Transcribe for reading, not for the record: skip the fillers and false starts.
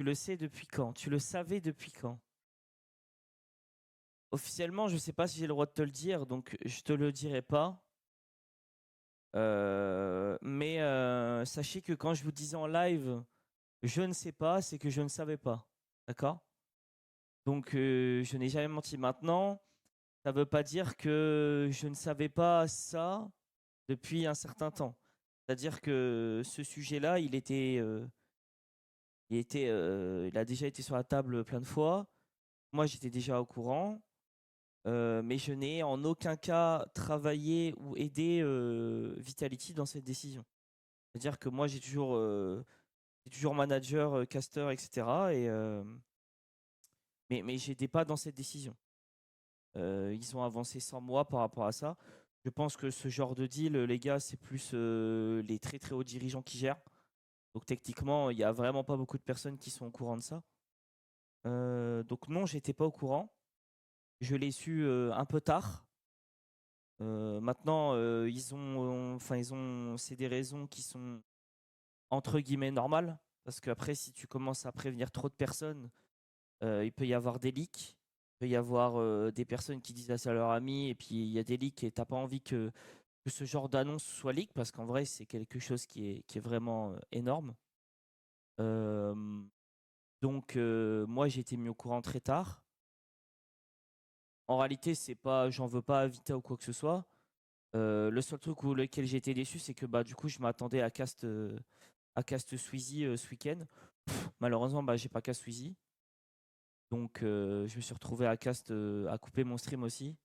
Tu le sais depuis quand? Tu le savais depuis quand? Officiellement, je sais pas si j'ai le droit de te le dire, donc je te le dirai pas. Mais sachez que quand je vous disais en live, je ne sais pas, c'est que je ne savais pas. D'accord? Donc je n'ai jamais menti. Maintenant, ça veut pas dire que je ne savais pas ça depuis un certain temps. C'est-à-dire que ce sujet-là, il a déjà été sur la table plein de fois. Moi, j'étais déjà au courant. Mais je n'ai en aucun cas travaillé ou aidé Vitality dans cette décision. C'est-à-dire que moi, j'ai toujours manager, caster, etc. Mais j'étais pas dans cette décision. Ils ont avancé sans moi par rapport à ça. Je pense que ce genre de deal, les gars, c'est plus les très très hauts dirigeants qui gèrent. Donc techniquement, il n'y a vraiment pas beaucoup de personnes qui sont au courant de ça. Donc non, j'étais pas au courant. Je l'ai su un peu tard. Maintenant, c'est des raisons qui sont entre guillemets normales, parce qu'après, si tu commences à prévenir trop de personnes, il peut y avoir des leaks, il peut y avoir des personnes qui disent ça à leurs amis, et puis il y a des leaks et t'as pas envie que ce genre d'annonce soit leak, parce qu'en vrai, c'est quelque chose qui est vraiment énorme. Euh, donc, moi, j'ai été mis au courant très tard. En réalité, c'est pas, j'en veux pas à Vita ou quoi que ce soit. Le seul truc pour lequel j'ai été déçu, c'est que bah, du coup, je m'attendais à cast Sweezy ce week-end. Malheureusement, bah, j'ai pas cast Sweezy. Donc, je me suis retrouvé à cast à couper mon stream aussi.